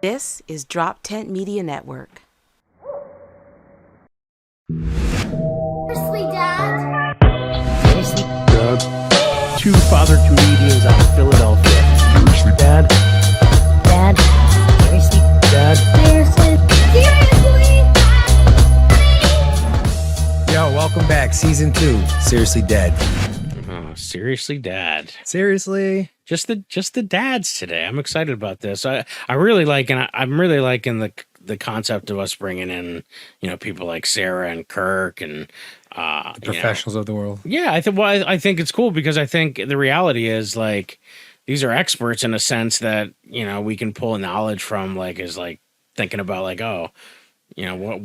This is Drop Tent Media Network. Seriously, Dad? Seriously, Dad? Two father comedians out of Philadelphia. Seriously, Dad? Dad? Seriously, Dad? Seriously? Seriously? Yo, welcome back. Season 2. Seriously Dead. Oh, seriously, Dad? Seriously? Just the dads today. I'm excited about this. I'm really liking. I'm really liking the concept of us bringing in, people like Sarah and Kirk and The professionals of the world. Yeah, I think it's cool because I think the reality is like these are experts in a sense that we can pull knowledge from. Is thinking about what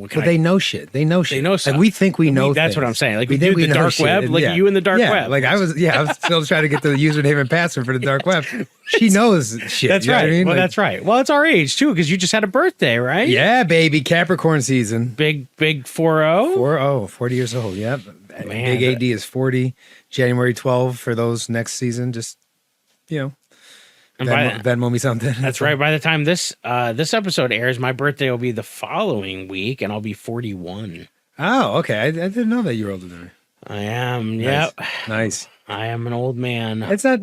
can But they know shit. They know shit. They know stuff. Like we think we know That's things. what I'm saying. Like we we think do we the know dark shit. web. And Like yeah. you in the dark yeah, web. Like I was still trying to get the username and password for the dark web. She knows shit. That's you know right. what I mean? Well, Like, that's right. Well, it's our age too, because you just had a birthday, right? yeah, baby. Capricorn season. Big 40. 40 years old. Yep. Man, Big AD is 40. January 12 for those next season. Just, And Venmo me something. that's right. By the time this episode airs, my birthday will be the following week, and I'll be 41. Oh, okay. I didn't know that you were older than me. I am. Nice. Yep. Nice. I am an old man. It's not.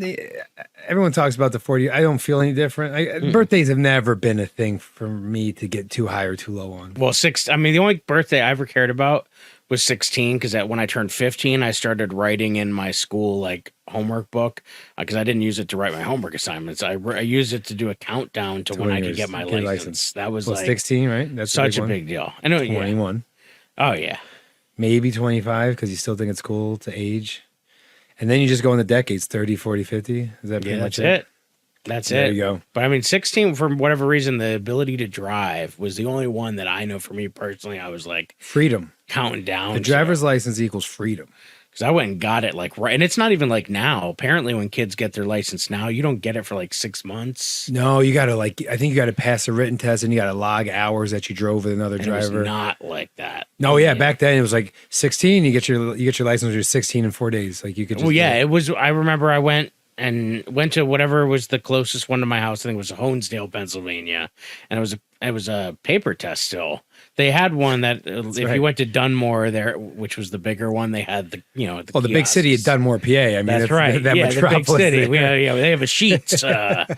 Everyone talks about the 40. I don't feel any different. Birthdays have never been a thing for me to get too high or too low on. Well, the only birthday I ever cared about was 16, because when I turned 15, I started writing in my school homework book because I didn't use it to write my homework assignments. I used it to do a countdown to when I could get my license. That was 16, right? That's such a big deal. I know. 21. Yeah. Oh yeah. Maybe 25 because you still think it's cool to age. And then you just go in the decades, 30, 40, 50. Is that pretty much it? That's there it. You go. But 16, for whatever reason, the ability to drive was the only one that I know for me personally, I was freedom. Counting down. The driver's license equals freedom. Because I went and got it right. And it's not even now. Apparently, when kids get their license now, you don't get it for 6 months. No, you got to I think you got to pass a written test and you got to log hours that you drove with another driver. It was not like that. No, yeah, back then it was 16. You get your license when you're 16 in 4 days. You could. Just well, yeah, it was. I remember I went to whatever was the closest one to my house. I think it was Honesdale, Pennsylvania, and it was a paper test still. They had one that you went to Dunmore there, which was the bigger one, they had the the big city of Dunmore, PA. I mean, that's right. That the big city. They have a sheets. But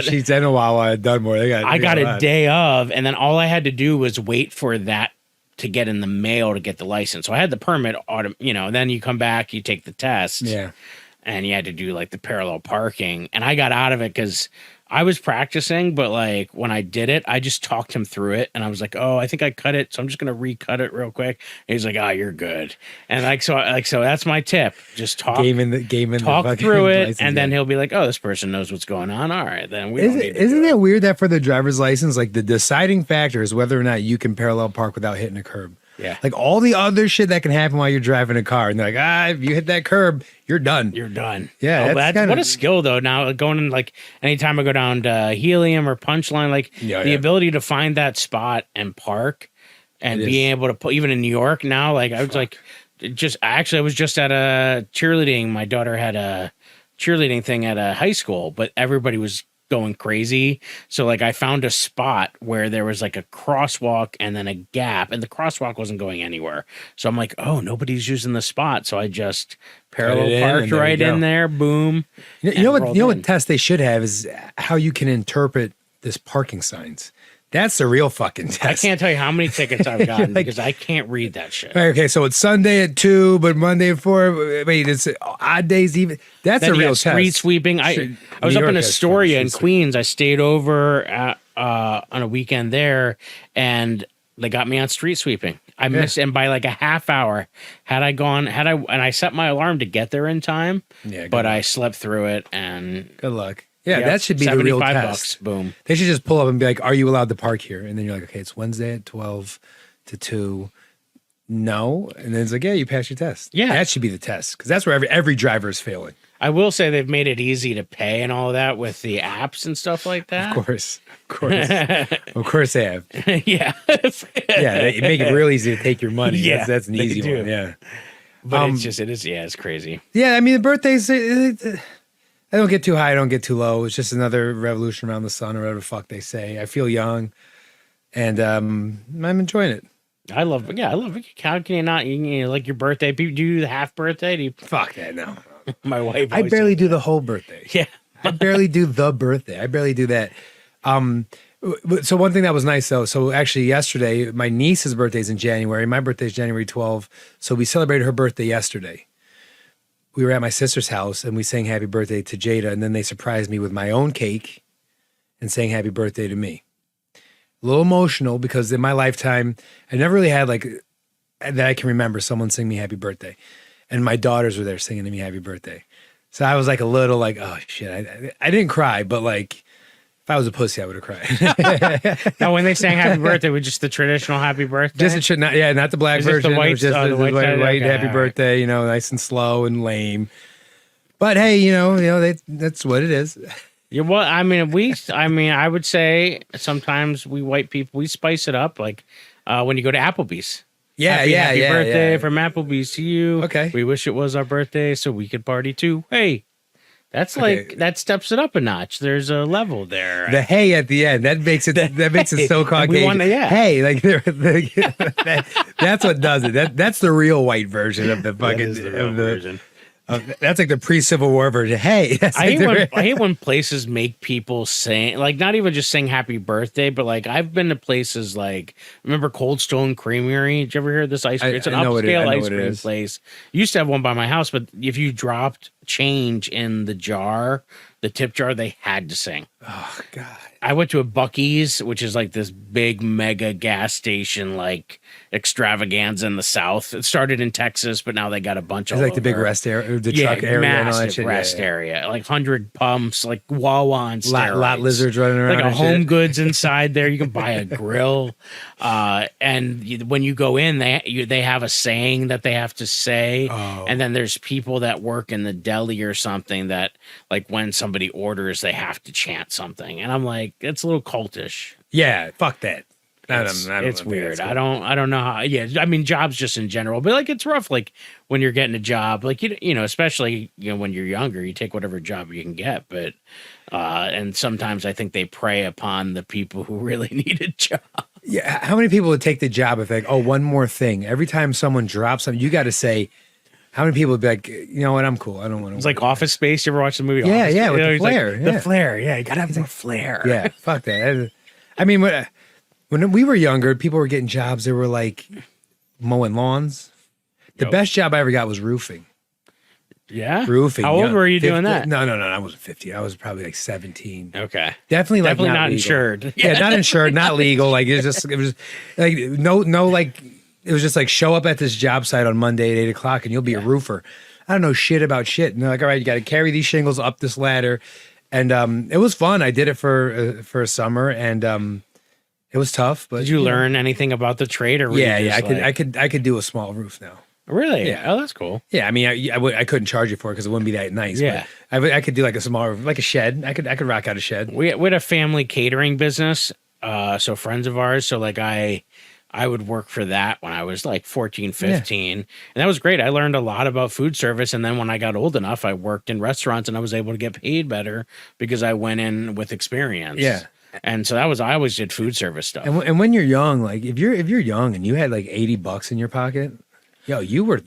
sheets in a while at Dunmore. I got a day of, and then all I had to do was wait for that to get in the mail to get the license. So I had the permit, then you come back, you take the test. Yeah. And you had to do the parallel parking. And I got out of it because I was practicing, but when I did it, I just talked him through it. And I was like, oh, I think I cut it. So I'm just going to recut it real quick. And he's like, oh, you're good. And so that's my tip. Just talk talk through it. And then he'll be like, oh, this person knows what's going on. All right, then Isn't it weird that for the driver's license, the deciding factor is whether or not you can parallel park without hitting a curb? Yeah. All the other shit that can happen while you're driving a car. And they're like, if you hit that curb, you're done. You're done. Yeah. What a skill, though. Now, going in, anytime I go down to Helium or Punchline, the ability to find that spot and park and being able to put, even in New York now, I was I was just at a cheerleading. My daughter had a cheerleading thing at a high school, but everybody was going crazy. So I found a spot where there was a crosswalk and then a gap, and the crosswalk wasn't going anywhere. So I'm like, oh, nobody's using the spot. So I just parallel parked right in there. Boom. You know what test they should have is how you can interpret this parking signs. That's the real fucking test. I can't tell you how many tickets I've gotten because I can't read that shit. Okay, so it's Sunday at 2, but Monday at 4. Wait, it's odd days even. That's a real test. Street sweeping. I was up in Astoria in Queens. I stayed over on a weekend there, and they got me on street sweeping. I missed, and by a half hour, and I set my alarm to get there in time. Yeah, but I slept through it, and good luck. Yeah, that should be the real test. $75. Boom. They should just pull up and be like, are you allowed to park here? And then you're like, okay, it's Wednesday at 12 to 2. No. And then it's like, yeah, you passed your test. Yeah. That should be the test because that's where every driver is failing. I will say they've made it easy to pay and all of that with the apps and stuff like that. Of course. Of course they have. Yeah. Yeah, they make it real easy to take your money. Yeah, that's an easy one. Yeah. But it's crazy. Yeah, I mean, the birthdays... I don't get too high, I don't get too low. It's just another revolution around the sun or whatever the fuck they say. I feel young, and I'm enjoying it. I love it. How can you not? Like your birthday? Do you do the half birthday? Do you? Fuck that, no. My wife. I barely do the whole birthday. Yeah. I barely do the birthday. I barely do that. So one thing that was nice though. So actually yesterday, my niece's birthday is in January. My birthday is January 12th. So we celebrated her birthday yesterday. We were at my sister's house and we sang happy birthday to Jada. And then they surprised me with my own cake and saying happy birthday to me. A little emotional because in my lifetime, I never really had like, that I can remember someone sing me happy birthday. And my daughters were there singing to me happy birthday. So I was like a little like, oh shit. I didn't cry, but like if I was a pussy, I would have cried. No, when they sang happy birthday, was just the traditional happy birthday? Not the black Is this version. the white, It was just the white side? white Okay, happy all birthday, nice and slow and lame. But hey, that's what it is. Yeah, well, I mean, I would say sometimes we white people, we spice it up. Like when you go to Applebee's. Happy birthday from Applebee's to you. Okay. We wish it was our birthday so we could party too. Hey, that's like, that steps it up a notch. There's a level there. The hey at the end, that makes it so Caucasian. Hey, like that's what does it. That's the real white version of the fucking version. That's like the pre-Civil War version. Hey, I hate when places make people sing, like not even just sing happy birthday, but like I've been to places like, remember Cold Stone Creamery? Did you ever hear this ice cream? It's an upscale ice cream place. Used to have one by my house, but if you dropped change in the jar, the tip jar, they had to sing. Oh God. I went to a Buc-ee's, which is like this big mega gas station, like extravaganza in the South. It started in Texas, but now they got a bunch of like the big rest area, the truck area, and all that shit. Rest area, like 100 pumps, like Wawa on steroids. Lot lizards running around, like a Home Goods inside there. You can buy a grill, and when you go in, they have a saying that they have to say, and then there's people that work in the deli or something that, like, when somebody orders, they have to chant something, and I'm like, it's a little cultish. Yeah, fuck that. It's weird. I don't know how. Yeah, I mean, jobs just in general, but like it's rough. Like when you're getting a job, like especially when you're younger, you take whatever job you can get. But and sometimes I think they prey upon the people who really need a job. Yeah, how many people would take the job if like, oh, one more thing? Every time someone drops something, you got to say. How many people would be like, you know what, I'm cool. I don't want to. It's like Office Space. You ever watch the movie? Yeah, Office yeah, Space? with the flare. Like, the flare. Yeah, you gotta have the flare. Yeah, fuck that. I mean, when we were younger, people were getting jobs. They were like mowing lawns. The best job I ever got was roofing. Yeah, roofing. How old were you doing that? No. I wasn't 15. I was probably like 17. Okay, definitely not legal. insured. Yeah, not insured, not legal. Like it was like no like it was just like show up at this job site on Monday at 8:00 and you'll be a roofer. I don't know shit about shit. And they're like, all right, you got to carry these shingles up this ladder, and it was fun. I did it for a summer, and it was tough. But did you learn anything about the trade? Or I could do a small roof now. Really? Yeah. Oh, that's cool. Yeah, I mean, I couldn't charge you for it because it wouldn't be that nice. Yeah, but I could do like a small roof, like a shed. I could rock out a shed. We had a family catering business, so friends of ours. So like I would work for that when I was like 14, 15. And that was great. I learned a lot about food service. And then when I got old enough, I worked in restaurants and I was able to get paid better because I went in with experience. Yeah. And so I always did food service stuff. And when you're young, like if you're young and you had like $80 in your pocket, yo, you were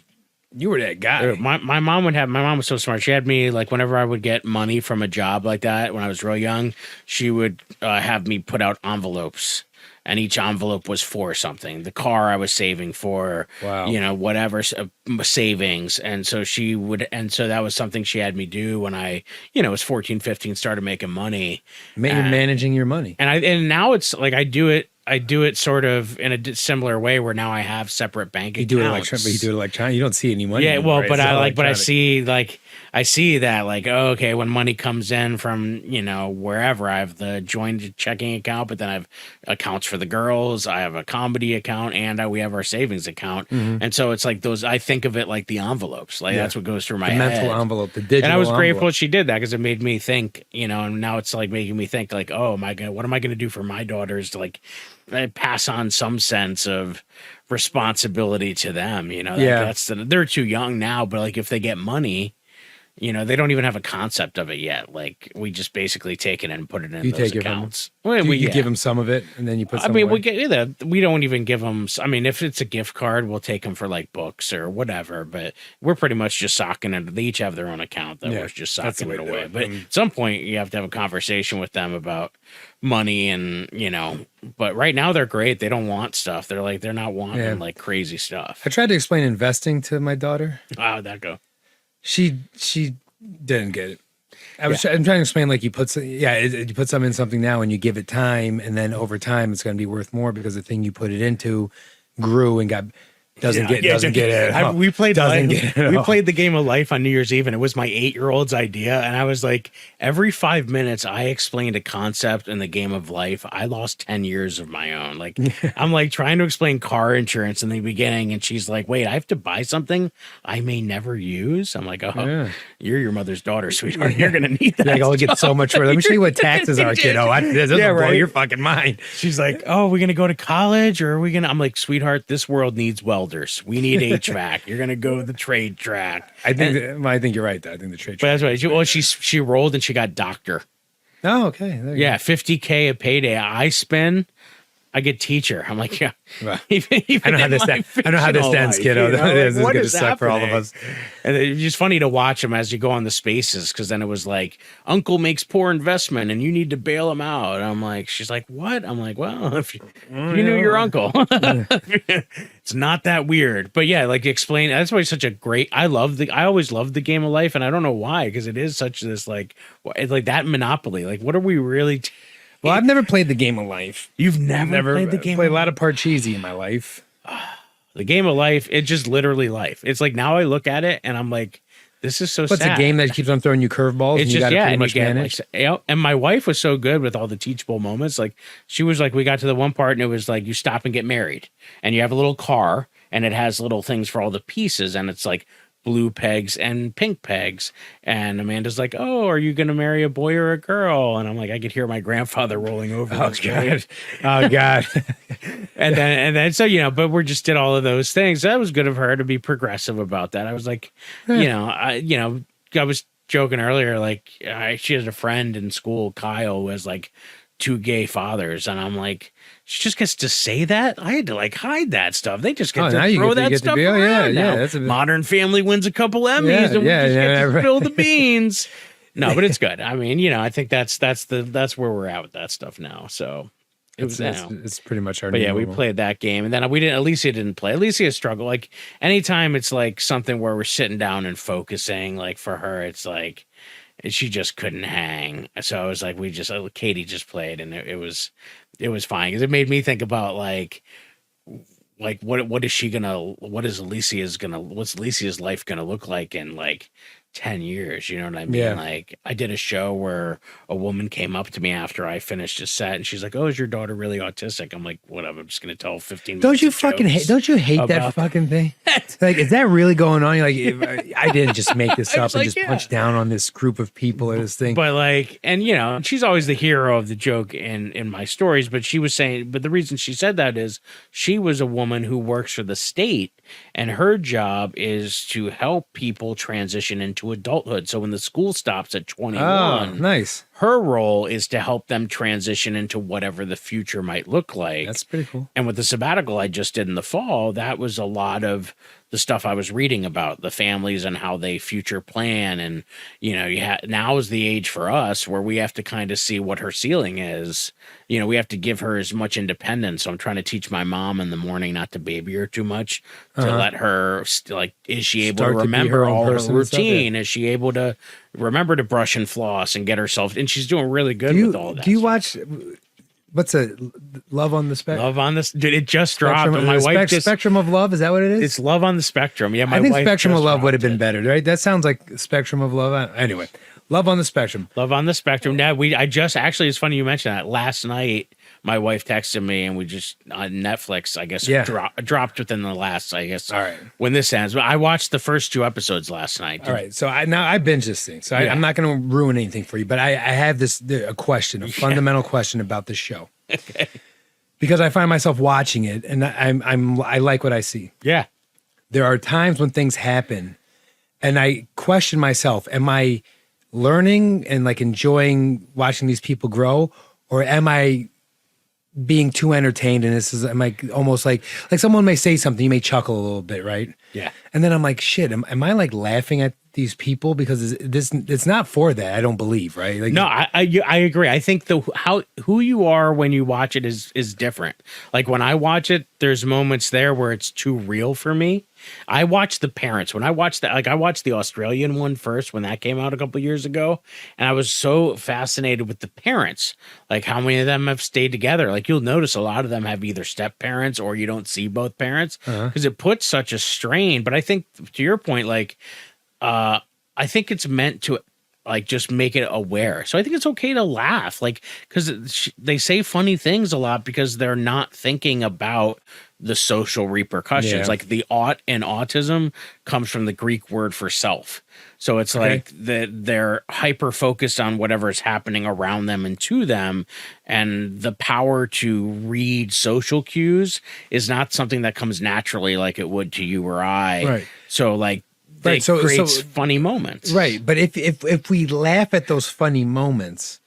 that guy. My mom was so smart. She had me like whenever I would get money from a job like that when I was real young, she would have me put out envelopes. And each envelope was for something. The car I was saving for, whatever savings. And so that was something she had me do when I, was 14, 15, started making money. You're managing your money. And now it's like I do it sort of in a similar way where now I have separate bank accounts. You do it electronic. You don't see any money. Yeah, anymore, well, right? but I see that like, oh, okay, when money comes in from, wherever, I have the joint checking account, but then I have accounts for the girls, I have a comedy account, and we have our savings account. Mm-hmm. And so it's like I think of it like the envelopes. Like that's what goes through my head. Mental envelope, the digital. And I was envelope. grateful she did that because it made me think, and now it's like making me think like, oh my God, what am I going to do for my daughters to like pass on some sense of responsibility to them? They're too young now, but like if they get money, You know, they don't even have a concept of it yet. Like, we just basically take it and put it in You those take it accounts. You give them some of it, and then you put some I mean, away? we don't even give them. I mean, if it's a gift card, we'll take them for like books or whatever. But we're pretty much just socking it. They each have their own account that we're just that's the socking way it to do away. it. But at some point, you have to have a conversation with them about money and, you know. But right now, they're great. They don't want stuff. They're not wanting like crazy stuff. I tried to explain investing to my daughter. How'd that go? She didn't get it. I'm trying to explain, like, you put something in something now and you give it time, and then over time it's going to be worth more because the thing you put it into grew and doesn't get it. We played we played the game of life on New Year's Eve, and it was my 8-year-old's idea. And I was like, every 5 minutes, I explained a concept in the game of life. I lost 10 years of my own. Like, I'm like trying to explain car insurance in the beginning, and she's like, "Wait, I have to buy something I may never use." I'm like, "Oh, you're your mother's daughter, sweetheart. You're gonna need that." Like, I'll get so much for. Let me show you what taxes are, kiddo. This will blow your fucking mind. She's like, "Oh, are we gonna go to college, or are we gonna?" I'm like, "Sweetheart, this world needs welders. We need HVAC. You're gonna go the trade track." I think you're right, though. I think the trade. But that's right. She rolled and she got doctor. Oh, okay. There you Yeah, $50K a payday. I spin, I get teacher. I'm like, yeah. Well, even I know how this ends, kiddo. This is going to suck for all of us. And it's just funny to watch them as you go on the spaces, because then it was like, "Uncle makes poor investment and you need to bail him out." And I'm like, she's like, "What?" I'm like, "Well, if you knew your uncle." It's not that weird. But yeah, like, explain. That's why it's such a great. I always loved the game of life, and I don't know why, because it is such this like that Monopoly. Like, what are we really? Well, I've never played the game of life. You've never played the game. Played a lot of Parcheesi in my life. The game of life, it's just literally life. It's like, now I look at it and I'm like, this is so sad. It's a game that keeps on throwing you curveballs, and you got to pretty much manage. And my wife was so good with all the teachable moments. Like, she was like, we got to the one part and it was like, you stop and get married, and you have a little car and it has little things for all the pieces, and it's like blue pegs and pink pegs. And Amanda's like, "Oh, are you going to marry a boy or a girl?" And I'm like, I could hear my grandfather rolling over. Oh, God. Oh, God. and then, so, you know, but we just did all of those things. That was good of her to be progressive about that. I was like, I was joking earlier, like, she has a friend in school, Kyle, who has like 2 gay fathers. And I'm like, she just gets to say that? I had to like hide that stuff. They just get to throw that stuff around now. That's Modern Family wins a couple Emmys, and we just get to spill the beans. No, but it's good. I mean, I think that's where we're at with that stuff now. So it's pretty much our. But yeah, normal. we played that game, and then we didn't. Alicia didn't play. Alicia struggled. Like, anytime it's like something where we're sitting down and focusing, like, for her, it's like she just couldn't hang. So I was like, Katie just played, and it was fine, because it made me think about like what is what's Alicia's life gonna look like in like 10 years, you know what I mean? Yeah. Like, I did a show where a woman came up to me after I finished a set, and she's like, "Oh, is your daughter really autistic?" I'm like, "Whatever, I'm just gonna tell 15 Don't you minutes fucking of hate? Don't you hate that about- fucking thing? Like, is that really going on? You're like, I didn't just make this I up was and like, just yeah. punch down on this group of people or this thing. But like, and she's always the hero of the joke in my stories. But she was saying, but the reason she said that is she was a woman who works for the state, and her job is to help people transition into adulthood. So when the school stops at 21, nice. her role is to help them transition into whatever the future might look like. That's pretty cool. And with the sabbatical I just did in the fall, that was a lot of the stuff I was reading about the families and how they future plan. And, now is the age for us where we have to kind of see what her ceiling is. We have to give her as much independence. So I'm trying to teach my mom in the morning not to baby her too much, to let her, is she able Start to to be remember her own all her person and stuff, routine? Is she able to remember to brush and floss and get herself, and she's doing really good with all that. Do you watch, what's a Love on the Spectrum? Love on this, dude, it just dropped. And my wife just, Spectrum of Love, is that what it is? it's Love on the Spectrum. Yeah, I think wife Spectrum of just Love would have dropped been it. better, right? That sounds like Spectrum of Love. Anyway, Love on the Spectrum. Love on the Spectrum. Now actually, it's funny you mentioned that. Last night, my wife texted me, and we just on Netflix, I guess, dropped within the last, I guess. All right. When this ends, but I watched the first 2 episodes last night. All right, so I binged this thing, so I'm not going to ruin anything for you, but I have a question, a fundamental question about this show, because I find myself watching it, and I like what I see. Yeah. There are times when things happen and I question myself, am I learning and like enjoying watching these people grow, or am I being too entertained? And this is, am I almost like someone may say something, you may chuckle a little bit, right? Yeah. And then I'm like, shit, am I like laughing at these people because it's not for that? I don't believe, right? Like, No, I agree. I think who you are when you watch it is different. Like when I watch it, there's moments there where it's too real for me. I watch the parents. When I watched that, like I watched the Australian one first when that came out a couple years ago, and I was so fascinated with the parents, like how many of them have stayed together. Like you'll notice a lot of them have either step parents or you don't see both parents because it puts such a strain. But I think to your point, like I think it's meant to like just make it aware. So I think it's okay to laugh, like because they say funny things a lot because they're not thinking about the social repercussions. Yeah. Like the aught in autism comes from the Greek word for self. So it's like they're hyper focused on whatever is happening around them and to them. And the power to read social cues is not something that comes naturally like it would to you or I. Right. So like, Right, so creates funny moments. Right. But if we laugh at those funny moments,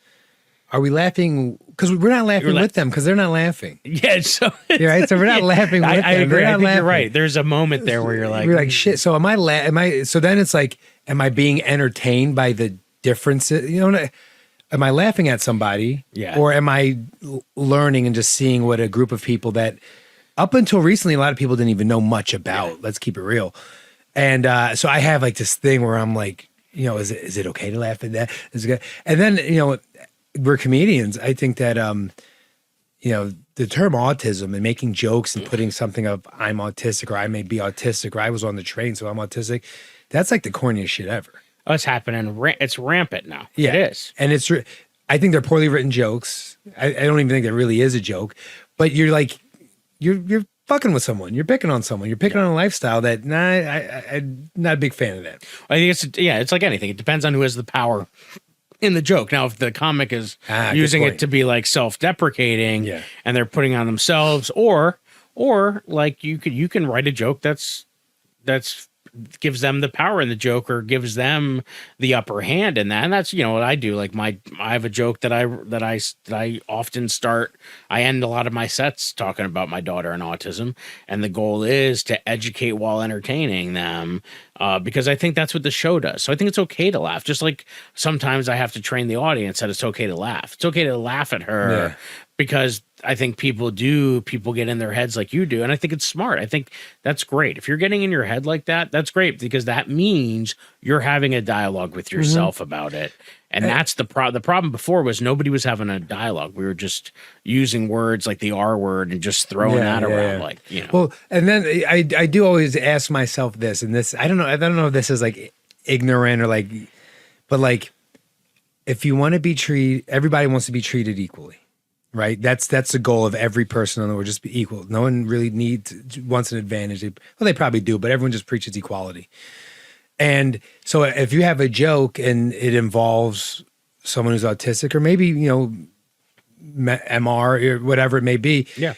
are we laughing? Because we're not laughing with them because they're not laughing. Yeah. So, right. So we're not laughing with them. I agree. I think laughing. you're right. There's a moment there where you're like, shit. So so then it's like, am I being entertained by the differences? You know, am I laughing at somebody? Yeah. Or am I learning and just seeing what a group of people that up until recently, a lot of people didn't even know much about. Yeah. Let's keep it real. And so I have like this thing where I'm like, you know, is it okay to laugh at that? Is it good? And then, you know, we're comedians. I think that, you know, the term autism and making jokes and putting something of I'm autistic or I may be autistic or I was on the train, so I'm autistic. That's like the corniest shit ever. Oh, it's happening. It's rampant now. Yeah. It is. And I think they're poorly written jokes. I don't even think there really is a joke, but you're like, you're fucking with someone, you're picking on someone, you're picking on a lifestyle that I'm not a big fan of that. I think it's like anything. It depends on who has the power in the joke. Now, if the comic is using it to be like self-deprecating and they're putting on themselves, or like you can write a joke that's gives them the power in the joke or gives them the upper hand in that. And that's, you know, what I do. Like I have a joke that I often start. I end a lot of my sets talking about my daughter and autism. And the goal is to educate while entertaining them because I think that's what the show does. So I think it's okay to laugh. Just like sometimes I have to train the audience that it's okay to laugh. It's okay to laugh at her because I think people get in their heads like you do. And I think it's smart. I think that's great. If you're getting in your head like that, that's great because that means you're having a dialogue with yourself about it. And that's the problem before was nobody was having a dialogue. We were just using words like the R word and just throwing that around like, you know. Well, and then I do always ask myself this, and this, I don't know if this is like ignorant or like, but like, if you want to be treated, everybody wants to be treated equally. Right. That's the goal of every person on the world, just be equal. No one really wants an advantage. Well, they probably do, but everyone just preaches equality. And so if you have a joke and it involves someone who's autistic or maybe, you know, MR or whatever it may be. Yeah.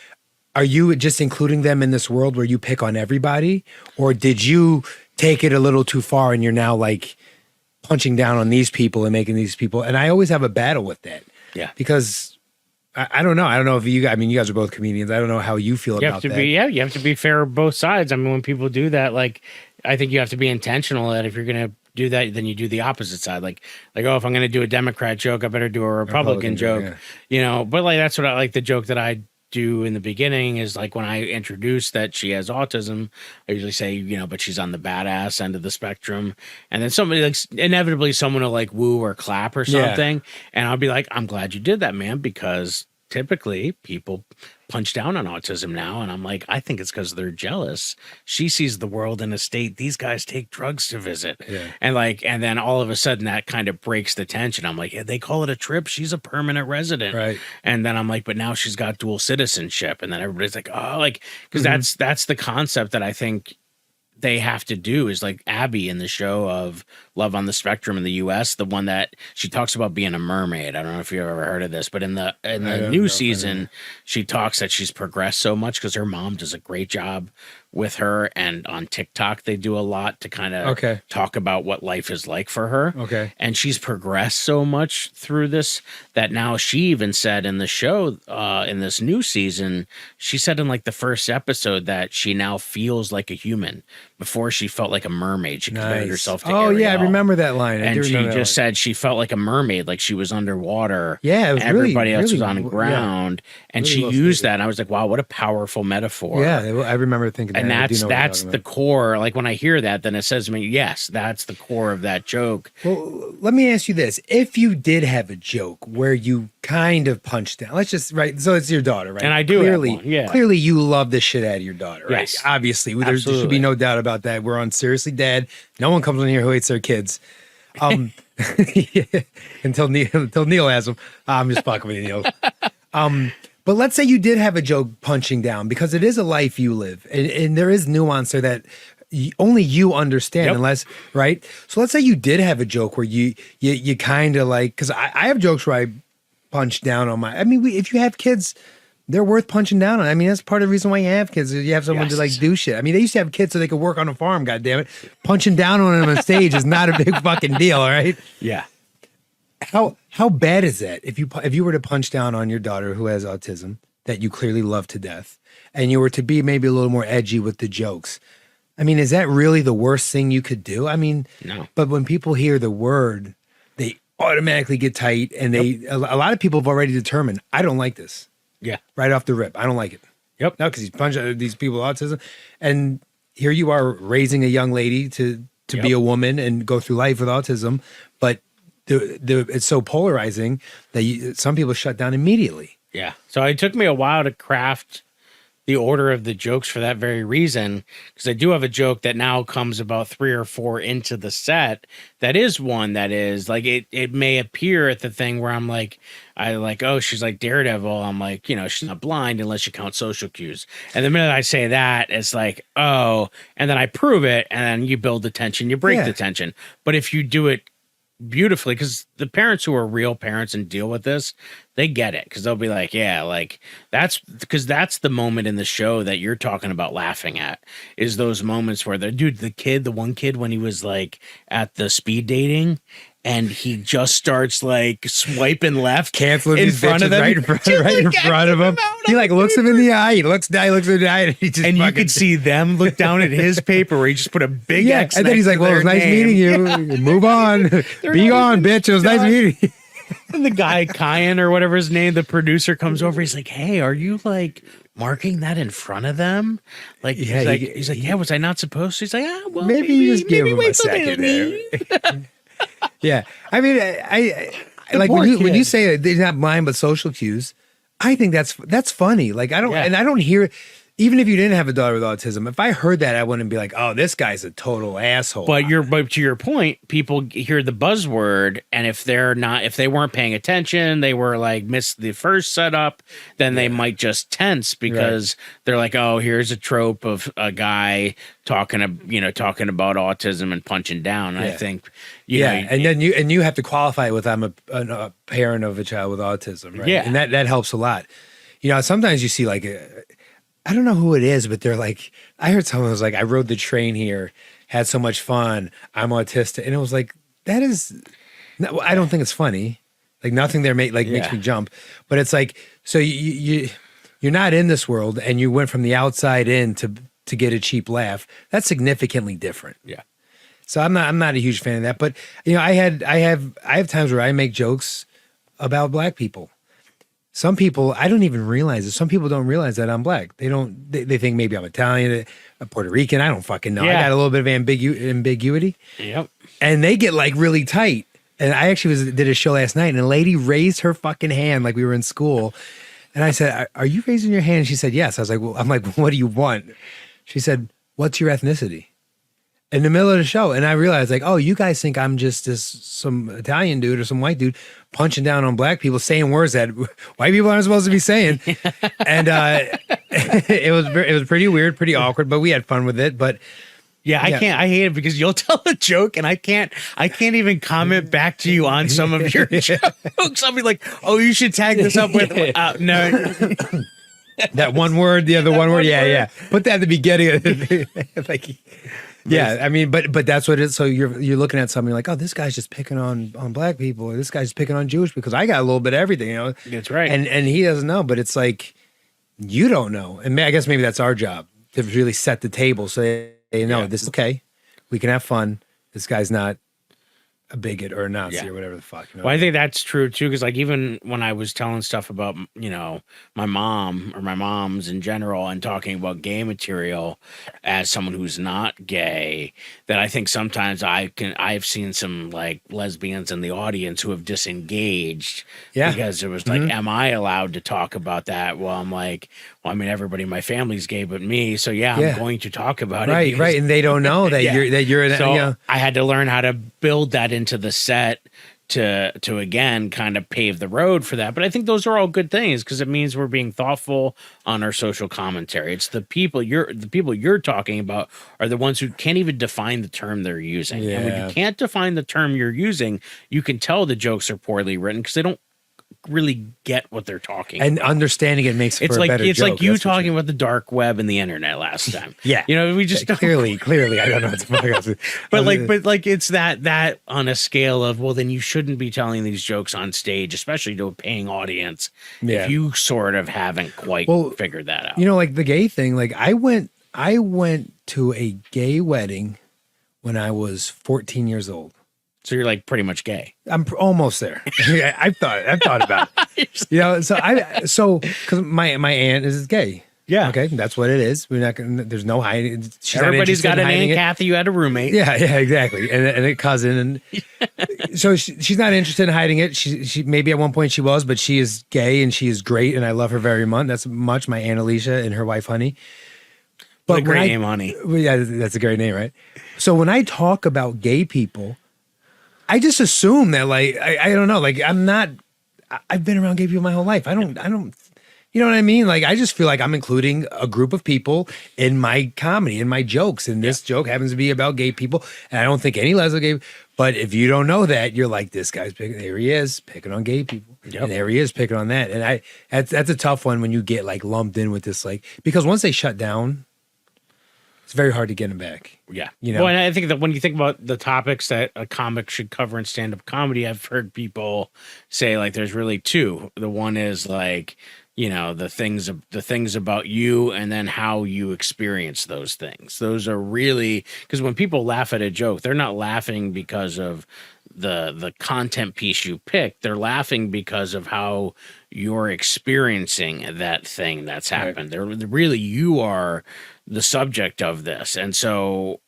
Are you just including them in this world where you pick on everybody? Or did you take it a little too far and you're now like punching down on these people and making these people? And I always have a battle with that. Yeah. Because I don't know. I don't know if you guys are both comedians. I don't know how you feel about that. You have to be fair on both sides. I mean, when people do that, like, I think you have to be intentional that if you're going to do that, then you do the opposite side. Like, oh, if I'm going to do a Democrat joke, I better do a Republican joke, you know, but like, that's what I like. The joke that I do in the beginning is like when I introduce that she has autism, I usually say, you know, but she's on the badass end of the spectrum. And then somebody like inevitably someone will like woo or clap or something. And I'll be like, I'm glad you did that, man, because typically people punch down on autism now. And I'm like, I think it's because they're jealous. She sees the world in a state. These guys take drugs to visit. Yeah. And then all of a sudden that kind of breaks the tension. I'm like, yeah, they call it a trip. She's a permanent resident. Right. And then I'm like, but now she's got dual citizenship. And then everybody's like, oh, like, because that's the concept that I think they have to do is like Abby in the show of Love on the Spectrum in the U.S. The one that she talks about being a mermaid. I don't know if you've ever heard of this, but in the new season, she talks that she's progressed so much because her mom does a great job with her, and on TikTok they do a lot to kind of talk about what life is like for her. And she's progressed so much through this that now she even said in the show, in this new season, she said in like the first episode that she now feels like a human. Before she felt like a mermaid. She compared herself to Ariel. Yeah, I remember that line. And she just said she felt like a mermaid, like she was underwater. Yeah, it was everybody else really, was on the ground. And really she used that. And I was like, wow, what a powerful metaphor. Yeah, I remember thinking that. And that's the core. Like when I hear that, then it says to me, yes, that's the core of that joke. Well, let me ask you this. If you did have a joke where you kind of punched down, let's just, so it's your daughter, right? And I do clearly, clearly you love the shit out of your daughter, right? Yes. Obviously, there should be no doubt about that. We're on Seriously Dad. No one comes in here who hates their kids. Until Neil has them. I'm just fucking with you, Neil. But let's say you did have a joke punching down, because it is a life you live, and there is nuance there that only you understand, unless, right? So let's say you did have a joke where you kind of like, because I have jokes where I punch down on my, I mean, if you have kids, they're worth punching down on. I mean, that's part of the reason why you have kids. You have someone to like do shit. I mean, they used to have kids so they could work on a farm, goddammit. Punching down on them on stage is not a big fucking deal, all right? Yeah. How bad is that if you were to punch down on your daughter who has autism that you clearly love to death, and you were to be maybe a little more edgy with the jokes? I mean, is that really the worst thing you could do? I mean, no. But when people hear the word, they automatically get tight, and a lot of people have already determined, I don't like this. Yeah. Right off the rip, I don't like it. Yep. No, because he's punching these people with autism, and here you are raising a young lady to be a woman and go through life with autism, but it's so polarizing that some people shut down immediately. Yeah. So it took me a while to craft the order of the jokes for that very reason, because I do have a joke that now comes about 3 or 4 into the set. That is one that is like, it may appear at the thing where I'm like, oh, she's like Daredevil. I'm like, she's not blind unless you count social cues. And the minute I say that, it's like, oh, and then I prove it, and then you build the tension, you break the tension. But if you do it beautifully, because the parents who are real parents and deal with this, they get it, because they'll be like, yeah, like that's the moment in the show that you're talking about laughing at, is those moments where the one kid when he was like at the speed dating and he just starts like swiping left, canceling in these front of them, right in front of him. He like looks him in the eye. He looks down, he looks in the eye, and he just you could see them look down at his paper where he just put a big X. And then he's like, "Well, it was nice meeting you. Move on, be gone, bitch. It was nice meeting you." And the guy, Kyan or whatever his name, the producer comes over. He's like, "Hey, are you like marking that in front of them?" Like, he's like, "Yeah, was I not supposed to?" He's like, well, maybe you just give him a second there. Yeah, I mean, I like when you say they're not blind but social cues. I think that's funny. Like I don't hear. Even if you didn't have a daughter with autism, if I heard that, I wouldn't be like, "Oh, this guy's a total asshole." But to your point, people hear the buzzword, and if they weren't paying attention, they were like missed the first setup, then they might just tense because they're like, "Oh, here's a trope of a guy talking about autism and punching down." And I think, then you have to qualify it with I'm a parent of a child with autism, right? Yeah, and that helps a lot. Sometimes you see like I don't know who it is, but they're like, I heard someone was like, I rode the train here, had so much fun, I'm autistic. And it was like, I don't think it's funny. Like nothing there makes me jump. But it's like, so you're not in this world and you went from the outside in to get a cheap laugh. That's significantly different. Yeah. So I'm not a huge fan of that. But I have times where I make jokes about black people. Some people, I don't even realize it. Some people don't realize that I'm black. They think maybe I'm Italian, Puerto Rican. I don't fucking know. Yeah. I got a little bit of ambiguity. Yep. And they get like really tight. And I actually did a show last night, and a lady raised her fucking hand like we were in school. And I said, "Are you raising your hand?" She said, "Yes." I was like, "Well," I'm like, "What do you want?" She said, "What's your ethnicity?" In the middle of the show. And I realized like, oh, you guys think I'm just some Italian dude or some white dude punching down on black people, saying words that white people aren't supposed to be saying. And it was pretty weird, pretty awkward, but we had fun with it. But Yeah, I can't. I hate it because you'll tell a joke and I can't even comment back to you on some of your jokes. I'll be like, "Oh, you should tag this up with no." That one word, the other one word. Yeah. Put that at the beginning of the like. Yeah, I mean, but that's what it is. So you're looking at something like, oh, this guy's just picking on black people, or this guy's picking on Jewish because I got a little bit of everything, you know. That's right. And he doesn't know, but it's like you don't know, and I guess maybe that's our job to really set the table so they know this is okay. We can have fun. This guy's not a bigot or a Nazi or whatever the fuck. You know? Well, I think that's true too, because like even when I was telling stuff about my mom or my moms in general and talking about gay material as someone who's not gay, that I think sometimes I've seen some like lesbians in the audience who have disengaged because it was like, am I allowed to talk about that? Well, I'm like, well, I mean, everybody in my family's gay but me, so I'm going to talk about it. Right, and they don't know that you're in. So I had to learn how to build that into the set to again kind of pave the road for that. But I think those are all good things because it means we're being thoughtful on our social commentary. It's the people you're talking about are the ones who can't even define the term they're using. And when you can't define the term you're using, you can tell the jokes are poorly written because they don't really get what they're talking and about. Understanding it makes it's for like a better it's joke. like you talking about the dark web and the internet last time. We just don't clearly I don't know what the fuck but like it's that on a scale of, well, then you shouldn't be telling these jokes on stage, especially to a paying audience, if you sort of haven't quite figured that out. You know, like the gay thing, like I went to a gay wedding when I was 14 years old. So you're like pretty much gay. I'm almost there. I've thought about it. You know, so because my aunt is gay. Yeah. Okay, that's what it is. We're not gonna. There's no hiding. Everybody's got an Aunt Kathy. You had a roommate. Yeah, exactly, and a cousin, and so she's not interested in hiding it. She maybe at one point she was, but she is gay and she is great, and I love her very much. That's much my Aunt Alicia and her wife Honey. But what a great name, Honey. Yeah, that's a great name, right? So when I talk about gay people, I just assume that, like, I don't know, like, I've been around gay people my whole life. I don't, you know what I mean? Like, I just feel like I'm including a group of people in my comedy, in my jokes. And this joke happens to be about gay people. And I don't think any lesbian gay, but if you don't know that, you're like, this guy's picking, there he is, picking on gay people. And there he is picking on that. And that's a tough one when you get like lumped in with this, like, because once they shut down, it's very hard to get them back. Yeah. You know? Well, and I think that when you think about the topics that a comic should cover in stand-up comedy, I've heard people say like there's really two. The one is like, you know, the things about you and then how you experience those things. Those are really, because when people laugh at a joke, they're not laughing because of the content piece you picked. They're laughing because of how you're experiencing that thing that's happened. They're really, you are the subject of this. And so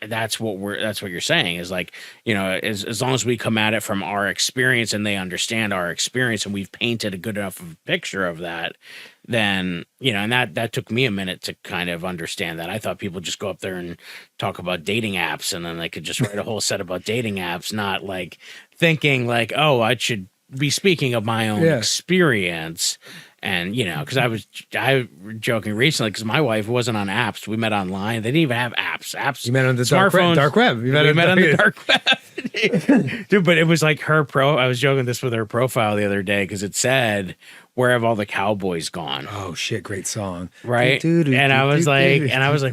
that's what you're saying is like, you know, as long as we come at it from our experience and they understand our experience and we've painted a good enough of a picture of that, then, you know, and that took me a minute to kind of understand that. I thought people just go up there and talk about dating apps and then they could just write a whole set about dating apps, not like thinking like, oh, I should be speaking of my own experience. And, you know, because I was joking recently because my wife wasn't on apps. We met online. They didn't even have apps. You met on the smartphones. dark web. We met on the dark web. Dude, but it was like her I was joking this with her profile the other day because it said, "Where have all the cowboys gone?" Oh shit, great song. Right? And I was like,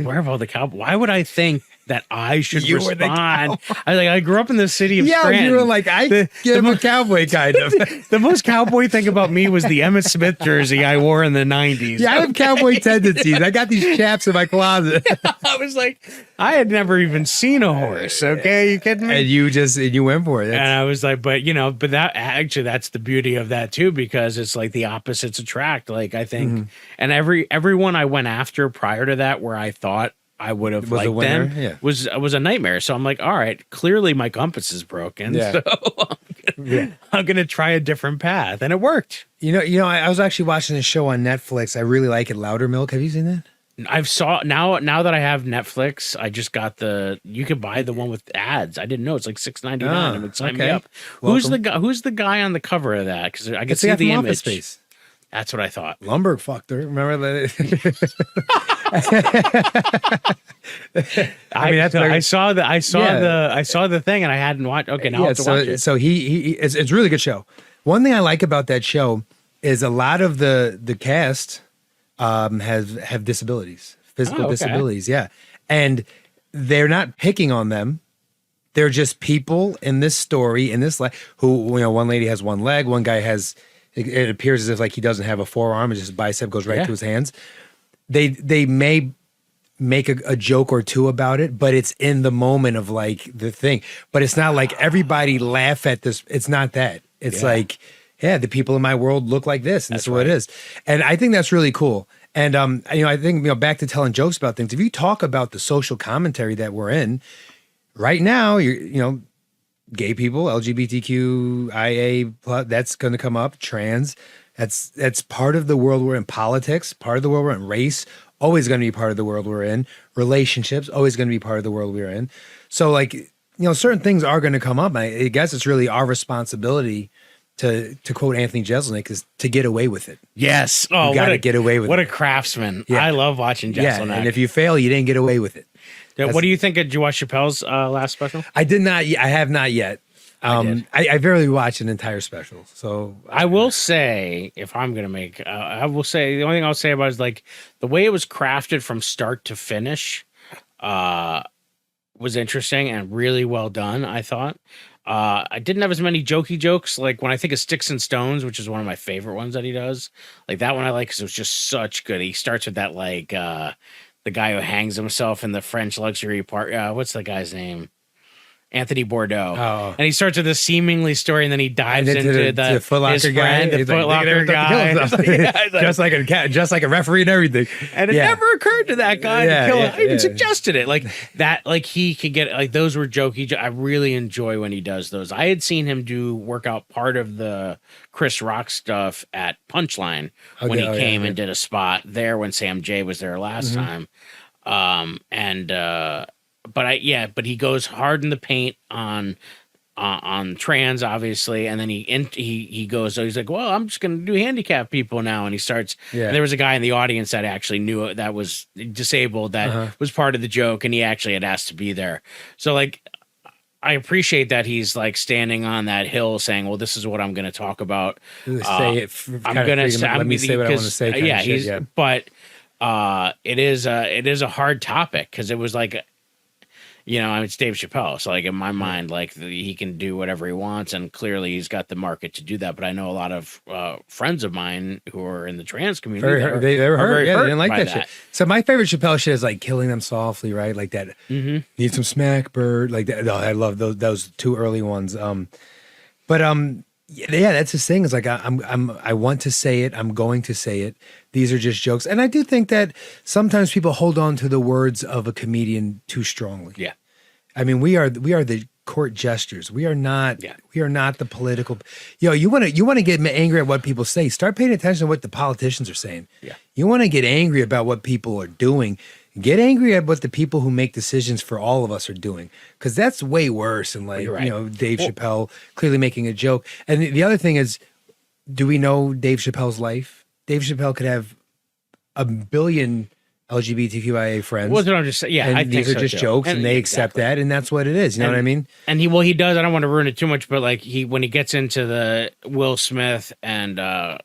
where have all the cowboys? Why would I think that I should respond? I was like, I grew up in the city of Scranton. You were like, I'm a cowboy kind of. The most cowboy thing about me was the Emmett Smith jersey I wore in the 90s. Yeah, I have cowboy tendencies. I got these chaps in my closet. I was like, I had never even seen a horse. Okay, you kidding me? And you went for it. And I was like, but that actually, that's the beauty of that too, because it's like the opposites attract. Like I think, and everyone I went after prior to that, where I thought I would have liked them, was a nightmare. So I'm like, all right, clearly my compass is broken. Yeah. So I'm gonna try a different path, and it worked. You know, I was actually watching a show on Netflix. I really like it, Louder Milk. Have you seen that? I've saw now that I have Netflix, I just got you could buy the one with ads. I didn't know it's like $6.99. It would sign me up. Welcome. Who's the guy on the cover of that? Because I could see the image. That's what I thought. Lumberg fucked her. Remember that? I saw the thing and I hadn't watched. Okay, now I have to watch it. So it's a really good show. One thing I like about that show is a lot of the cast have disabilities, physical disabilities. Yeah, and they're not picking on them. They're just people in this story, in this life, who, one lady has one leg, one guy has, it appears as if like he doesn't have a forearm, and just his bicep goes right to his hands. They may make a joke or two about it, but it's in the moment of like the thing. But it's not like everybody laugh at this. It's not that. It's like, the people in my world look like this, and that's what it is. And I think that's really cool. And I think back to telling jokes about things. If you talk about the social commentary that we're in right now, gay people, LGBTQIA+, that's going to come up. Trans, that's part of the world we're in. Politics, part of the world we're in. Race, always going to be part of the world we're in. Relationships, always going to be part of the world we're in. So like, certain things are going to come up. I guess it's really our responsibility to quote Anthony Jeselnik, is to get away with it. Yes. Oh, you got to get away with it. What a craftsman. Yeah. I love watching Jeselnik. Yeah, and if you fail, you didn't get away with it. What do you think? Did you watch Chappelle's last special? I did not. I have not yet. I barely watched an entire special. So I will say, if I'm going to make, I will say, the only thing I'll say about it is like the way it was crafted from start to finish was interesting and really well done, I thought. I didn't have as many jokey jokes. Like when I think of Sticks and Stones, which is one of my favorite ones that he does, like that one I like because it was just such good. He starts with that like the guy who hangs himself in the French luxury part. What's the guy's name? Anthony Bordeaux. Oh. And he starts with a seemingly story, and then he dives into the Foot Locker guy, the Foot Locker guy, just like a referee and everything. And it never occurred to that guy to kill him. I even suggested it, like that. Like he could get like those were jokey. I really enjoy when he does those. I had seen him work out part of the Chris Rock stuff at Punchline when he came and did a spot there when Sam J was there last time. But he goes hard in the paint on trans, obviously, and then he goes, so he's like, well, I'm just gonna do handicap people now, and he starts. Yeah. And there was a guy in the audience that actually knew it, that was disabled, that was part of the joke, and he actually had asked to be there. So like, I appreciate that he's like standing on that hill saying, well, this is what I'm going to talk about. Say it. I'm going to say, let me say what I want to say. But it is a hard topic because it was like, it's Dave Chappelle. So like in my mind, like he can do whatever he wants, and clearly he's got the market to do that. But I know a lot of friends of mine who are in the trans community. They were hurt. Yeah, they didn't like that shit. So my favorite Chappelle shit is like Killing Them Softly, right? Like that. Need some smack, bird. Like that. Oh, I love those two early ones. That's his thing. It's like I want to say it. I'm going to say it. These are just jokes, and I do think that sometimes people hold on to the words of a comedian too strongly. Yeah, I mean we are the court gestures. We are not. Yeah. We are not the political. You want to get angry at what people say. Start paying attention to what the politicians are saying. Yeah, you want to get angry about what people are doing. Get angry at what the people who make decisions for all of us are doing, because that's way worse than like Dave Chappelle clearly making a joke. And the other thing is, do we know Dave Chappelle's life? Dave Chappelle could have a billion LGBTQIA friends. Well, I'm just saying, I think these are just jokes, and they accept that, and that's what it is. You know what I mean? And he does. I don't want to ruin it too much, but like when he gets into the Will Smith and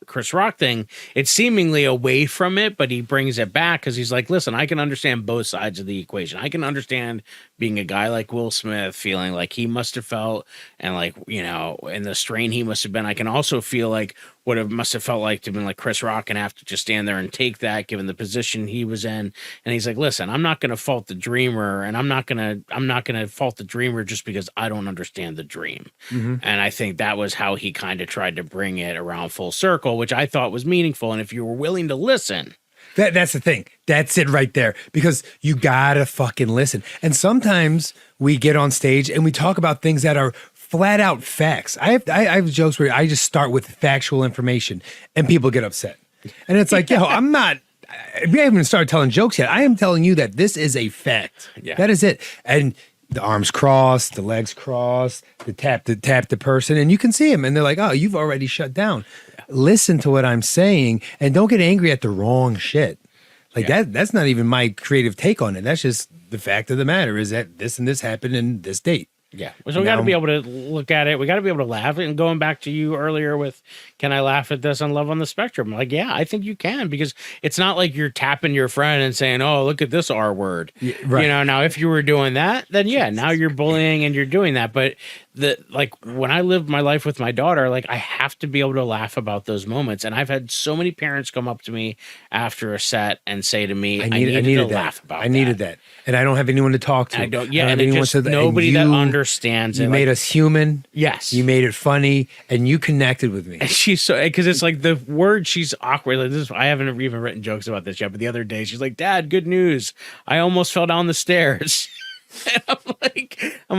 Chris Rock thing, it's seemingly away from it, but he brings it back because he's like, listen, I can understand both sides of the equation. I can understand being a guy like Will Smith, feeling like he must have felt, and like and the strain he must have been. I can also feel like what it must have felt like to have been like Chris Rock and have to just stand there and take that, given the position he was in. And he's like, listen, I'm not going to fault the dreamer, and I'm not going to fault the dreamer just because I don't understand the dream. And I think that was how he kind of tried to bring it around full circle, which I thought was meaningful. And if you were willing to listen, that's the thing. That's it right there, because you gotta fucking listen. And sometimes we get on stage and we talk about things that are flat out facts. I have jokes where I just start with factual information and people get upset. And it's like, I'm not, we haven't even started telling jokes yet. I am telling you that this is a fact. Yeah. That is it. And the arms crossed, the legs crossed, the tap the person, and you can see them, and they're like, oh, you've already shut down. Yeah. Listen to what I'm saying, and don't get angry at the wrong shit. Like that's not even my creative take on it. That's just the fact of the matter is that this and this happened in this date. Yeah. So we got to be able to look at it. We got to be able to laugh. And going back to you earlier with, can I laugh at this on Love on the Spectrum? Like, yeah, I think you can, because it's not like you're tapping your friend and saying, oh, look at this R word. Yeah, right. You know, now if you were doing that, then yeah, now you're bullying and you're doing that. But like when I live my life with my daughter, like I have to be able to laugh about those moments. And I've had so many parents come up to me after a set and say to me, I needed to laugh about that. I needed that. And I don't have anyone to talk to. I don't. Yeah. And just nobody that understands it. You made us human. Yes. You made it funny and you connected with me. And she's so, because it's like the word, she's awkward. Like this, I haven't even written jokes about this yet, but the other day she's like, Dad, good news. I almost fell down the stairs. And I'm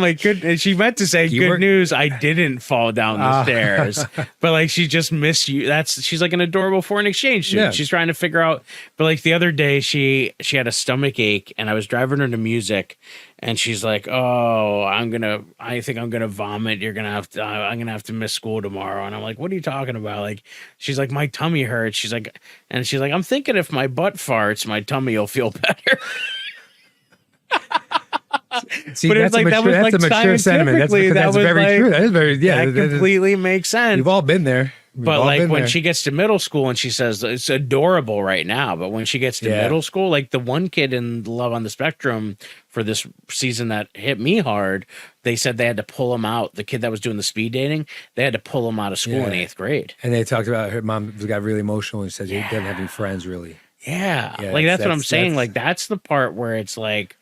like, good. And she meant to say, good news, I didn't fall down the stairs. But like, she just missed you. She's like an adorable foreign exchange student. Yeah. She's trying to figure out. But like the other day, she had a stomach ache, and I was driving her to music, and she's like, oh, I think I'm gonna vomit. I'm gonna have to miss school tomorrow. And I'm like, what are you talking about? Like, she's like, my tummy hurts. She's like, I'm thinking if my butt farts, my tummy will feel better. See, but that's, like, that's a mature sentiment. That's very true. That is very, that completely makes sense. We've all been there. But like when she gets to middle school and she says it's adorable right now, but when she gets to middle school, like the one kid in Love on the Spectrum for this season that hit me hard, they said they had to pull him out. The kid that was doing the speed dating, they had to pull him out of school in 8th grade. And they talked about her mom got really emotional and said she doesn't have any friends really. Yeah, like that's what I'm saying. Like that's the part where it's like,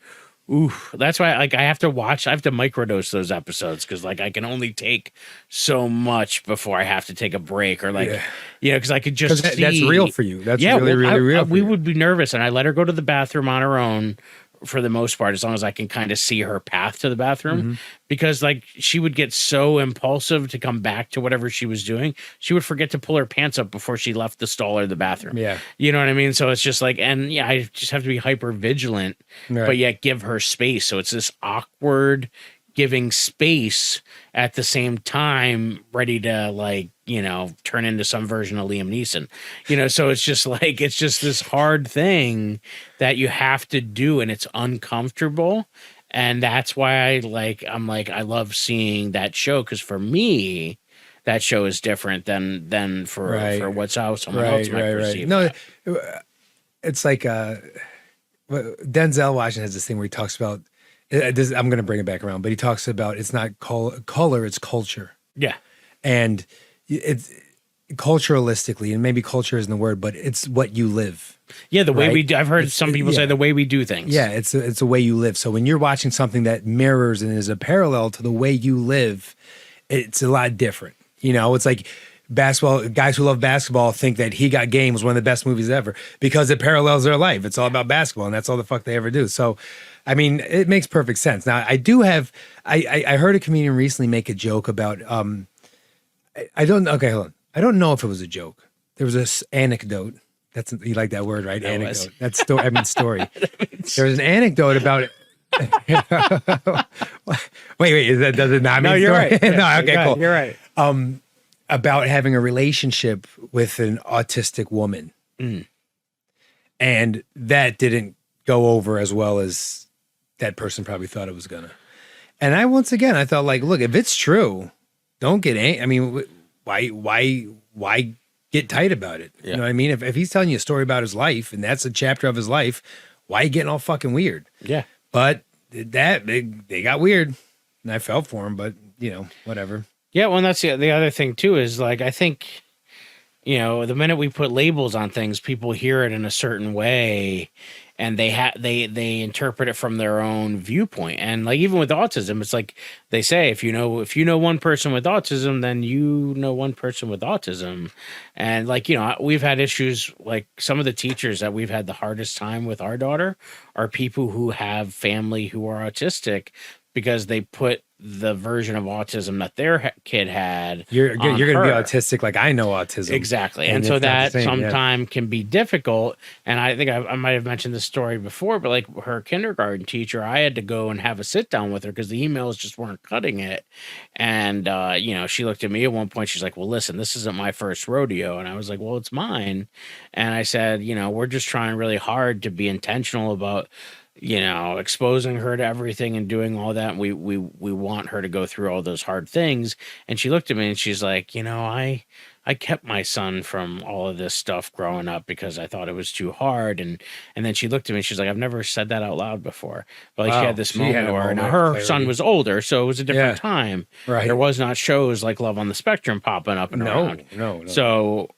ooh, that's why like I have to microdose those episodes, because like I can only take so much before I have to take a break, or like because I could just see, that's real for you. That's really real. We would be nervous, and I let her go to the bathroom on her own for the most part, as long as I can kind of see her path to the bathroom, because like she would get so impulsive to come back to whatever she was doing. She would forget to pull her pants up before she left the stall or the bathroom. Yeah. You know what I mean? So it's just like, and yeah, I just have to be hyper vigilant, but yet give her space. So it's this awkward giving space at the same time, ready to like, turn into some version of Liam Neeson, so it's just like, it's just this hard thing that you have to do, and it's uncomfortable. And that's why I love seeing that show. 'Cause for me, that show is different than for what's how someone else might perceive. No, it's like, Denzel Washington has this thing where he talks about, I'm going to bring it back around, but he talks about it's not color, it's culture. Yeah. And it's culturalistically, and maybe culture isn't the word, but it's what you live. Yeah, the way we do. I've heard some people say the way we do things. Yeah, it's a way you live. So when you're watching something that mirrors and is a parallel to the way you live, it's a lot different. It's like basketball. Guys who love basketball think that He Got Game was one of the best movies ever because it parallels their life. It's all about basketball, and that's all the fuck they ever do. So, I mean, it makes perfect sense. Now, I do have. I heard a comedian recently make a joke about. Okay, hold on. I don't know if it was a joke. There was this anecdote. You like that word, right? Anecdote. That's story. There was an anecdote about it. wait. Does it not mean you're story? Right. No, okay, cool. You're right. About having a relationship with an autistic woman. And that didn't go over as well as that person probably thought it was gonna. And I thought like, look, if it's true, don't get angry. I mean, why get tight about it? Yeah. You know what I mean? If he's telling you a story about his life and that's a chapter of his life, why are you getting all fucking weird? Yeah. But they got weird, and I felt for him, but whatever. Yeah, well, and that's the other thing too, is like, I think, the minute we put labels on things, people hear it in a certain way, and they interpret it from their own viewpoint. And like, even with autism, it's like they say, if you know one person with autism, then you know one person with autism. And like, we've had issues, like some of the teachers that we've had the hardest time with our daughter are people who have family who are autistic, because they put the version of autism that their kid had. You're going to be her. autistic, like I know autism. Exactly. And so it's not the that same, sometimes can be difficult. And I think I might have mentioned this story before, but like her kindergarten teacher, I had to go and have a sit down with her because the emails just weren't cutting it. And, you know, she looked at me at one point. She's like, well, listen, this isn't my first rodeo. And I was like, well, it's mine. And I said, you know, we're just trying really hard to be intentional about, you know, exposing her to everything and doing all that. And we want her to go through all those hard things. And she looked at me and she's like, you know, I kept my son from all of this stuff growing up because I thought it was too hard. And then she looked at me and she's like, I've never said that out loud before. But like she had this moment where now her son was older, so it was a different time. Right. There was not shows like Love on the Spectrum popping up and around. No. So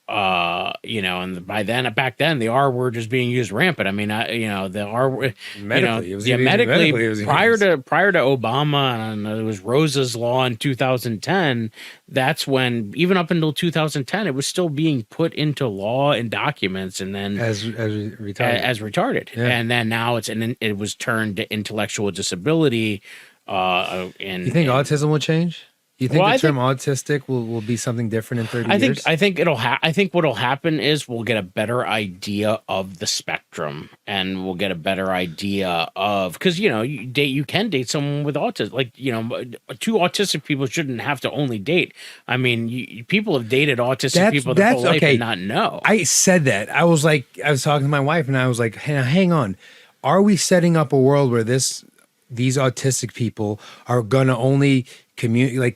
you know, and back then the R word was being used rampant. I mean, you know, the R word medically prior to Obama, and it was Rosa's law in 2010. That's when, even up until 2010, it was still being put into law and documents, and then as retarded. Yeah. And then now it was turned to intellectual disability. And you think autism will change? You think the term autistic will be something different in 30 years? I think I think what'll happen is we'll get a better idea of the spectrum, and we'll get a better idea of, because you know, you can date someone with autism. Like, you know, two autistic people shouldn't have to only date. I mean, people have dated autistic people their whole life and not know. I said that. I was talking to my wife and I was like, hey, hang on. Are we setting up a world where these autistic people are gonna only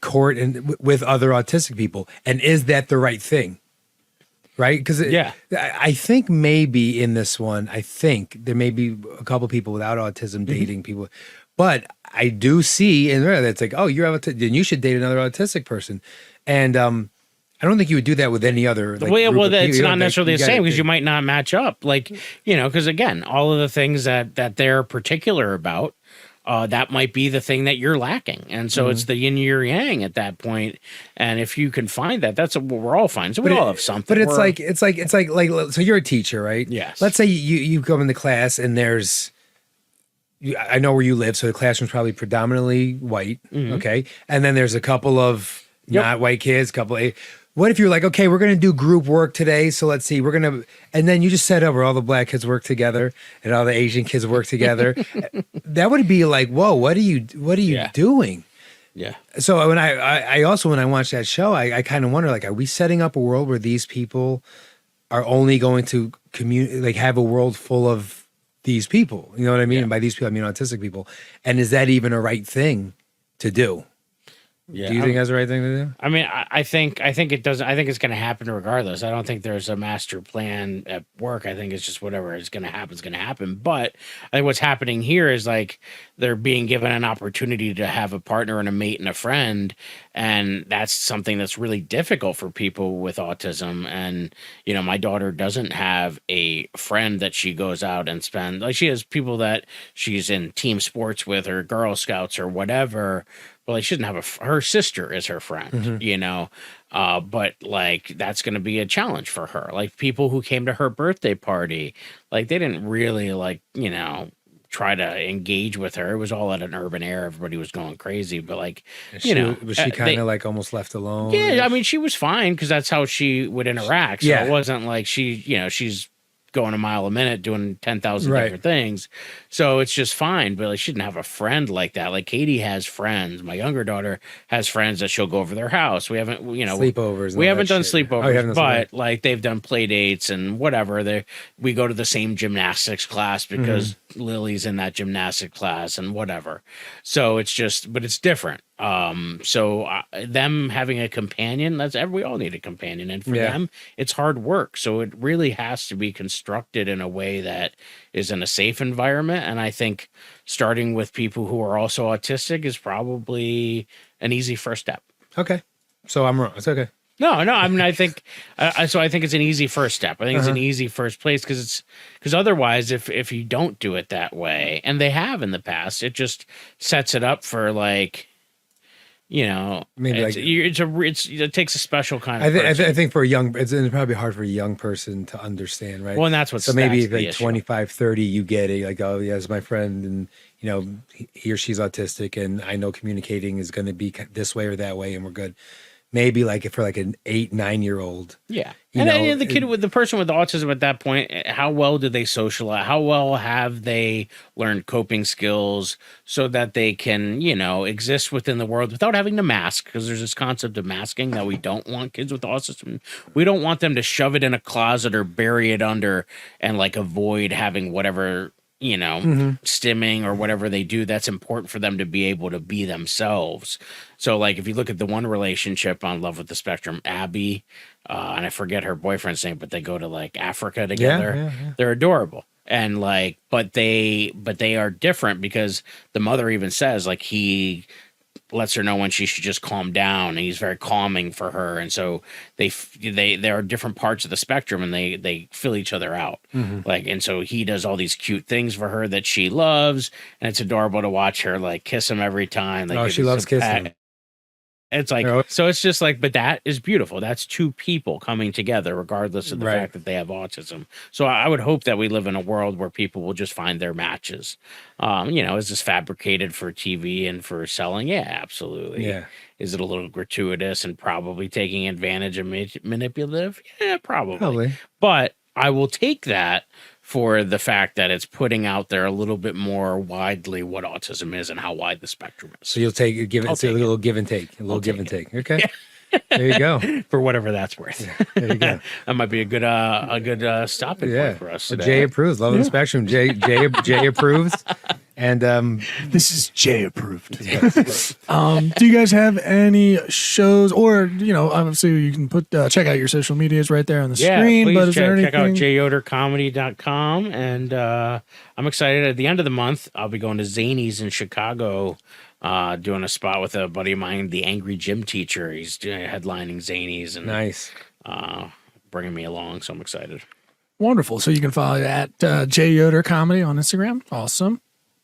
court and with other autistic people, and is that the right thing? Right? Because I think maybe in this one, I think there may be a couple people without autism dating people, but I do see in there that's like, oh, you're autistic, then you should date another autistic person, and I don't think you would do that with any other. Well, that's not necessarily the same, because you might not match up. Like, you know, because again, all of the things that they're particular about. That might be the thing that you're lacking. And so it's the yin or yang at that point. And if you can find that, that's what we're all finding. So we all have something. But it's like, so you're a teacher, right? Yes. Let's say you come into class and I know where you live, so the classroom's probably predominantly white. Okay. And then there's a couple of not white kids, what if you're like, okay, we're going to do group work today. So let's see, and then you just set up where all the black kids work together and all the Asian kids work together. That would be like, whoa, what are you doing? Yeah. So when I also, when I watch that show, I kind of wonder, like, are we setting up a world where these people are only going to have a world full of these people? You know what I mean? And by these people, I mean autistic people. And is that even a right thing to do? Yeah. Do you think that's the right thing to do? I mean, I think it doesn't. I think it's going to happen regardless. I don't think there's a master plan at work. I think it's just whatever is going to happen is going to happen. But I think what's happening here is like they're being given an opportunity to have a partner and a mate and a friend, and that's something that's really difficult for people with autism. And you know, my daughter doesn't have a friend that she goes out and spend. Like, she has people that she's in team sports with, or Girl Scouts or whatever. Well, she doesn't have her sister is her friend, you know, but like that's going to be a challenge for her. Like, people who came to her birthday party, like they didn't really you know, try to engage with her. It was all at an urban air. Everybody was going crazy, but like, you know, was she kind of like almost left alone? Yeah, I mean, she was fine because that's how she would interact. So it wasn't like she's going a mile a minute doing 10,000 different things. So it's just fine. But like, she didn't have a friend like that. Like, Katie has friends. My younger daughter has friends that she'll go over their house. We haven't, you know, sleepovers. We haven't done sleepovers, but like they've done play dates and whatever. We go to the same gymnastics class because Lily's in that gymnastic class and whatever. So it's just, but it's different. So them having a companion, we all need a companion, and for them it's hard work, so it really has to be constructed in a way that is in a safe environment. And I think starting with people who are also autistic is probably an easy first step. Okay, so I'm wrong. It's okay. No, I mean, I think so. I think it's an easy first step. I think it's an easy first place, because otherwise, if you don't do it that way, and they have in the past, it just sets it up for like, Maybe it takes a special kind of. I think for a young, it's probably hard for a young person to understand, right? Well, and that's what. So maybe like 25, 30, you get it. Like, oh, yeah, it's my friend, and he or she's autistic, and I know communicating is going to be this way or that way, and we're good. Maybe like for like an 8, 9-year-old. Yeah. And the kid with the person with autism at that point, how well do they socialize? How well have they learned coping skills so that they can, exist within the world without having to mask? Because there's this concept of masking that we don't want kids with autism. We don't want them to shove it in a closet or bury it under and like avoid having whatever, stimming or whatever they do. That's important for them to be able to be themselves. So like if you look at the one relationship on Love with the Spectrum, Abby, and I forget her boyfriend's name, but they go to like Africa together. Yeah. They're adorable. And like, but they are different because the mother even says like he lets her know when she should just calm down, and he's very calming for her. And so there are different parts of the spectrum, and they fill each other out. Like, and so he does all these cute things for her that she loves, and it's adorable to watch her like kiss him every time. Like, she loves kissing. It's like, so it's just like, but that is beautiful. That's two people coming together, regardless of the fact that they have autism. So I would hope that we live in a world where people will just find their matches. Is this fabricated for TV and for selling? Yeah, absolutely. Yeah. Is it a little gratuitous and probably taking advantage and manipulative? Yeah, probably. But I will take that for the fact that it's putting out there a little bit more widely what autism is and how wide the spectrum is. So you'll take it, it's a little give and take, Okay. There you go. For whatever that's worth. Yeah, there you go. That might be a good stopping point for us today. Jay approves. Love the Spectrum. Jay approves. And this is Jay approved. Do you guys have any shows, or obviously you can put check out your social medias right there on the screen. Please but is there anything? Check out jyodercomedy.com, and I'm excited. At the end of the month, I'll be going to Zany's in Chicago, doing a spot with a buddy of mine, the Angry Gym Teacher. He's headlining Zany's, and nice, bringing me along. So I'm excited. Wonderful. So you can follow at Jay Yoder Comedy on Instagram. Awesome.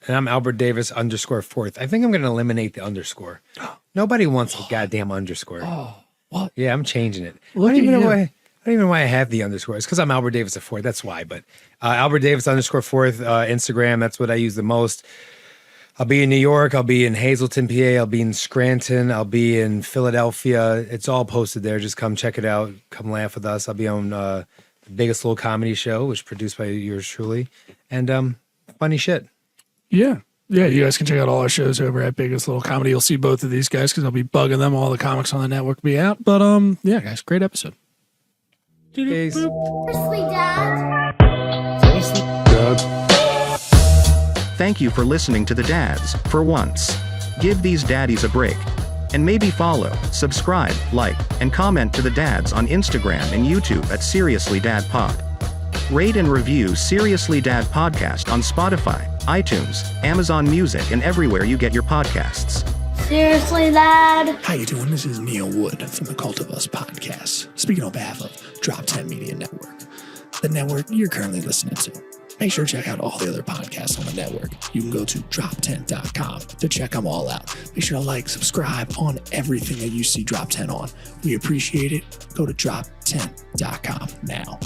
And I'm Albert Davis _4th. I think I'm going to eliminate the underscore. Nobody wants the goddamn underscore. Oh, what? Yeah, I'm changing it. I don't even know why I have the underscore. It's because I'm Albert Davis _4th. That's why. But Albert Davis _4th, Instagram. That's what I use the most. I'll be in New York. I'll be in Hazleton, PA. I'll be in Scranton. I'll be in Philadelphia. It's all posted there. Just come check it out. Come laugh with us. I'll be on the Biggest Little Comedy Show, which is produced by yours truly. And funny shit. Yeah. You guys can check out all our shows over at Biggest Little Comedy. You'll see both of these guys because I'll be bugging them. All the comics on the network will be out. But yeah, guys, great episode. Peace. Seriously, Dad? Thank you for listening to the Dads. For once, give these daddies a break. And maybe follow, subscribe, like, and comment to the Dads on Instagram and YouTube at Seriously Dad Pod. Rate and review Seriously Dad Podcast on Spotify, iTunes, Amazon Music, and everywhere you get your podcasts. Seriously, Dad? How you doing? This is Neil Wood from the Cult of Us podcast, speaking on behalf of Drop 10 Media Network, the network you're currently listening to. Make sure to check out all the other podcasts on the network. You can go to drop10.com to check them all out. Make sure to like, subscribe on everything that you see Drop 10 on. We appreciate it. Go to drop10.com now.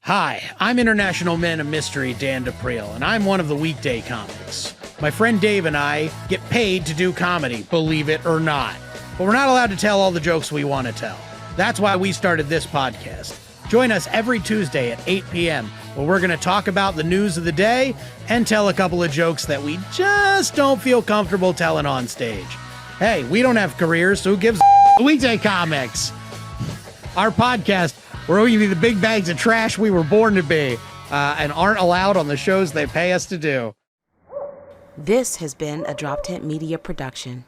Hi, I'm International Man of Mystery Dan DePriel, and I'm one of the weekday comics. My friend Dave and I get paid to do comedy, believe it or not. But we're not allowed to tell all the jokes we want to tell. That's why we started this podcast. Join us every Tuesday at 8 p.m., where we're going to talk about the news of the day and tell a couple of jokes that we just don't feel comfortable telling on stage. Hey, we don't have careers, so who gives a weekday comics? Our podcast, where we give you the big bags of trash we were born to be and aren't allowed on the shows they pay us to do. This has been a Drop Tent Media production.